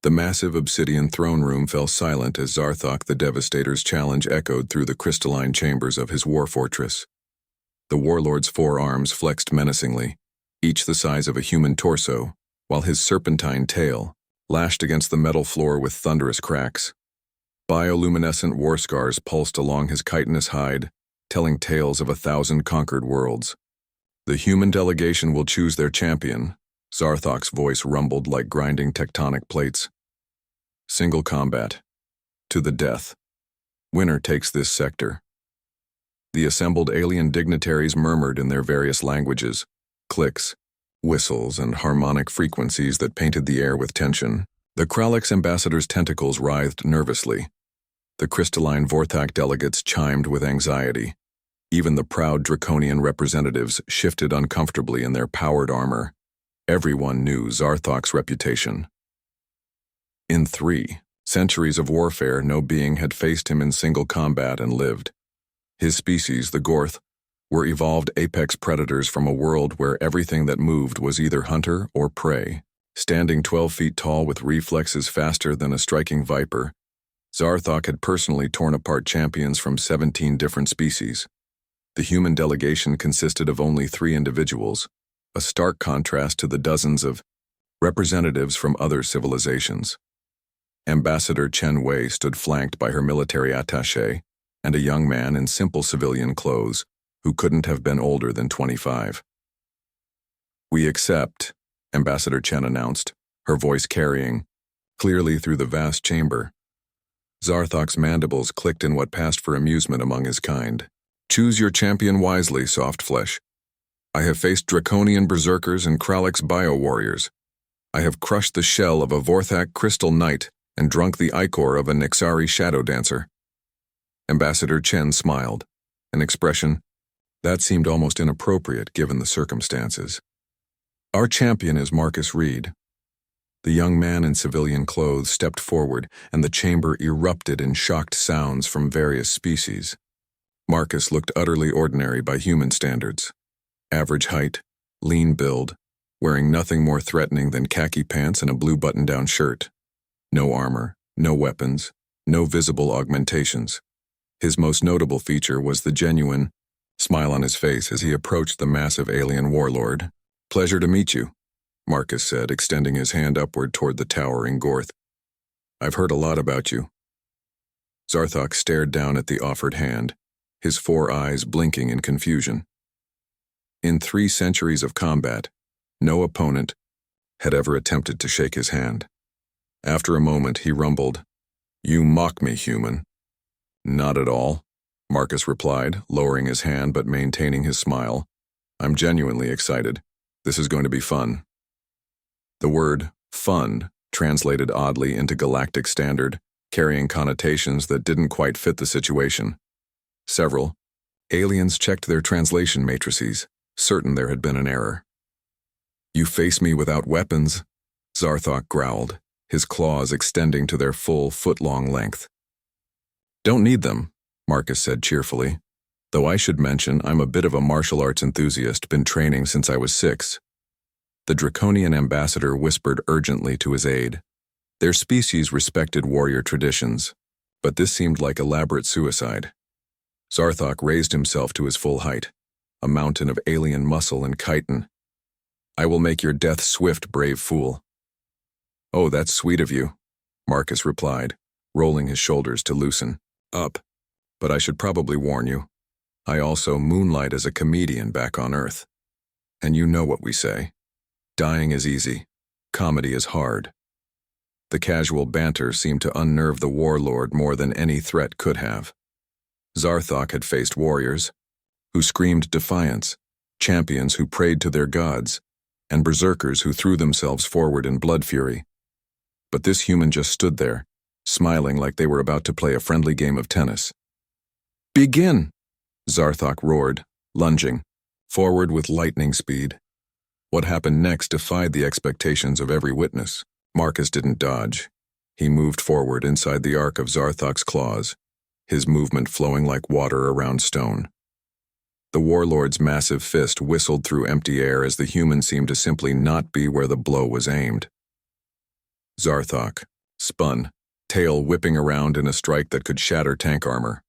The massive obsidian throne room fell silent as Zarthok the Devastator's challenge echoed through the crystalline chambers of his war fortress. The warlord's four arms flexed menacingly, each the size of a human torso, while his serpentine tail lashed against the metal floor with thunderous cracks. Bioluminescent war scars pulsed along his chitinous hide, telling tales of 1,000 conquered worlds. The human delegation will choose their champion. Zarthok's voice rumbled like grinding tectonic plates. Single combat. To the death. Winner takes this sector. The assembled alien dignitaries murmured in their various languages, clicks, whistles, and harmonic frequencies that painted the air with tension. The Kralix ambassador's tentacles writhed nervously. The crystalline Vorthak delegates chimed with anxiety. Even the proud Draconian representatives shifted uncomfortably in their powered armor. Everyone knew Zarthok's reputation. In 3 centuries of warfare, no being had faced him in single combat and lived. His species, the Gorth, were evolved apex predators from a world where everything that moved was either hunter or prey. Standing 12 feet tall with reflexes faster than a striking viper, Zarthok had personally torn apart champions from 17 different species. The human delegation consisted of only 3 individuals, a stark contrast to the dozens of representatives from other civilizations. Ambassador Chen Wei stood flanked by her military attaché and a young man in simple civilian clothes who couldn't have been older than 25. "We accept," Ambassador Chen announced, her voice carrying clearly through the vast chamber. Zarthok's mandibles clicked in what passed for amusement among his kind. "Choose your champion wisely, soft flesh. I have faced draconian berserkers and Kralix bio-warriors. I have crushed the shell of a Vorthak crystal knight and drunk the ichor of a Nixari shadow dancer." Ambassador Chen smiled, an expression that seemed almost inappropriate given the circumstances. "Our champion is Marcus Reed." The young man in civilian clothes stepped forward, and the chamber erupted in shocked sounds from various species. Marcus looked utterly ordinary by human standards. Average height, lean build, wearing nothing more threatening than khaki pants and a blue button-down shirt. No armor, no weapons, no visible augmentations. His most notable feature was the genuine smile on his face as he approached the massive alien warlord. "Pleasure to meet you," Marcus said, extending his hand upward toward the towering Gorth. "I've heard a lot about you." Zarthok stared down at the offered hand, his 4 eyes blinking in confusion. In 3 centuries of combat, no opponent had ever attempted to shake his hand. After a moment, he rumbled, "You mock me, human." "Not at all," Marcus replied, lowering his hand but maintaining his smile. "I'm genuinely excited. This is going to be fun." The word "fun" translated oddly into galactic standard, carrying connotations that didn't quite fit the situation. Several aliens checked their translation matrices, certain there had been an error. "You face me without weapons," Zarthok growled, his claws extending to their full foot-long length. "Don't need them," Marcus said cheerfully. "Though I should mention I'm a bit of a martial arts enthusiast, been training since I was 6. The Draconian ambassador whispered urgently to his aide. Their species respected warrior traditions, but this seemed like elaborate suicide. Zarthok raised himself to his full height, a mountain of alien muscle and chitin. "I will make your death swift, brave fool." "Oh, that's sweet of you," Marcus replied, rolling his shoulders to loosen up. "But I should probably warn you. I also moonlight as a comedian back on Earth. And you know what we say. Dying is easy. Comedy is hard." The casual banter seemed to unnerve the warlord more than any threat could have. Zarthok had faced warriors who screamed defiance, champions who prayed to their gods, and berserkers who threw themselves forward in blood fury. But this human just stood there, smiling like they were about to play a friendly game of tennis. "Begin!" Zarthok roared, lunging forward with lightning speed. What happened next defied the expectations of every witness. Marcus didn't dodge. He moved forward inside the arc of Zarthok's claws, his movement flowing like water around stone. The warlord's massive fist whistled through empty air as the human seemed to simply not be where the blow was aimed. Zarthok, spun, tail whipping around in a strike that could shatter tank armor.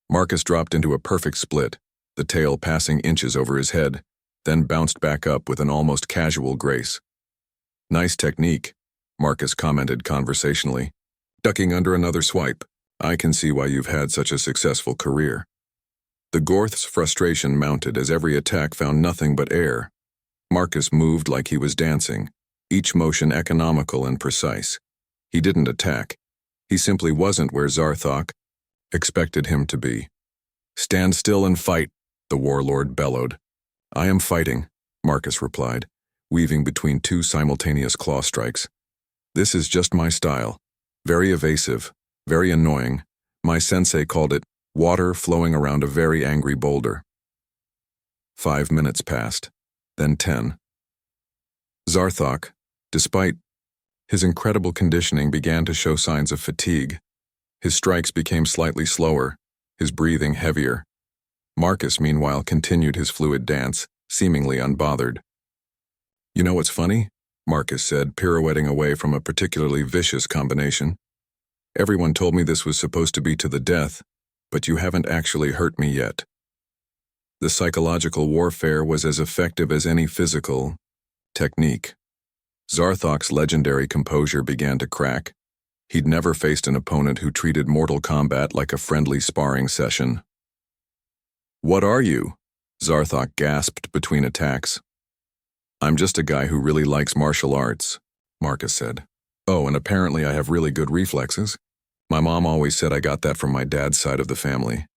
Marcus dropped into a perfect split, the tail passing inches over his head, then bounced back up with an almost casual grace. "Nice technique," Marcus commented conversationally, ducking under another swipe. "I can see why you've had such a successful career." The Gorth's frustration mounted as every attack found nothing but air. Marcus moved like he was dancing, each motion economical and precise. He didn't attack. He simply wasn't where Zarthok expected him to be. "Stand still and fight," the warlord bellowed. "I am fighting," Marcus replied, weaving between two simultaneous claw strikes. "This is just my style. Very evasive, very annoying. My sensei called it water flowing around a very angry boulder." 5 minutes passed, then 10. Zarthok, despite his incredible conditioning, began to show signs of fatigue. His strikes became slightly slower, his breathing heavier. Marcus, meanwhile, continued his fluid dance, seemingly unbothered. "You know what's funny?" Marcus said, pirouetting away from a particularly vicious combination. "Everyone told me this was supposed to be to the death, but you haven't actually hurt me yet." The psychological warfare was as effective as any physical technique. Zarthok's legendary composure began to crack. He'd never faced an opponent who treated Mortal Kombat like a friendly sparring session. "What are you?" Zarthok gasped between attacks. "I'm just a guy who really likes martial arts," Marcus said. "Oh, and apparently I have really good reflexes. My mom always said I got that from my dad's side of the family."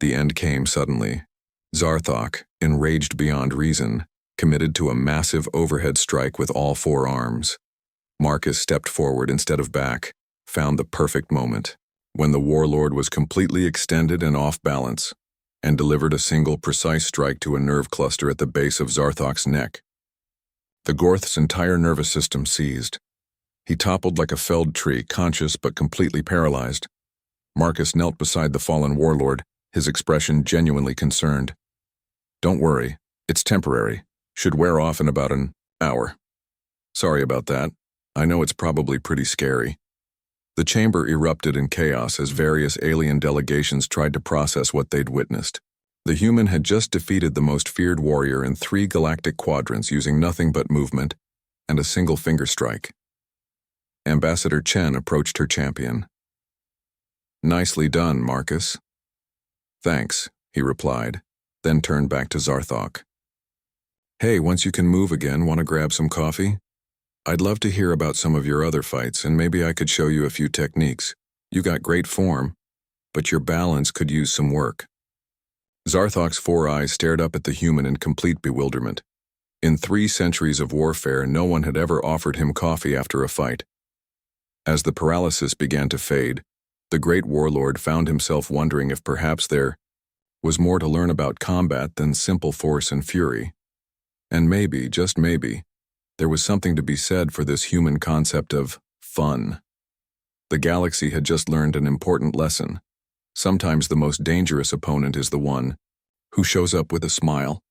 The end came suddenly. Zarthok, enraged beyond reason, committed to a massive overhead strike with all 4 arms. Marcus stepped forward instead of back, found the perfect moment, when the warlord was completely extended and off balance, and delivered a single precise strike to a nerve cluster at the base of Zarthok's neck. The Gorth's entire nervous system seized. He toppled like a felled tree, conscious but completely paralyzed. Marcus knelt beside the fallen warlord, his expression genuinely concerned. "Don't worry, it's temporary. Should wear off in about an hour. Sorry about that. I know it's probably pretty scary." The chamber erupted in chaos as various alien delegations tried to process what they'd witnessed. The human had just defeated the most feared warrior in 3 galactic quadrants using nothing but movement and a single finger strike. Ambassador Chen approached her champion. "Nicely done, Marcus." "Thanks," he replied, then turned back to Zarthok. "Hey, once you can move again, want to grab some coffee? I'd love to hear about some of your other fights, and maybe I could show you a few techniques. You got great form, but your balance could use some work." Zarthok's 4 eyes stared up at the human in complete bewilderment. In 3 centuries of warfare, no one had ever offered him coffee after a fight. As the paralysis began to fade, the great warlord found himself wondering if perhaps there was more to learn about combat than simple force and fury. And maybe, just maybe, there was something to be said for this human concept of fun. The galaxy had just learned an important lesson. Sometimes the most dangerous opponent is the one who shows up with a smile.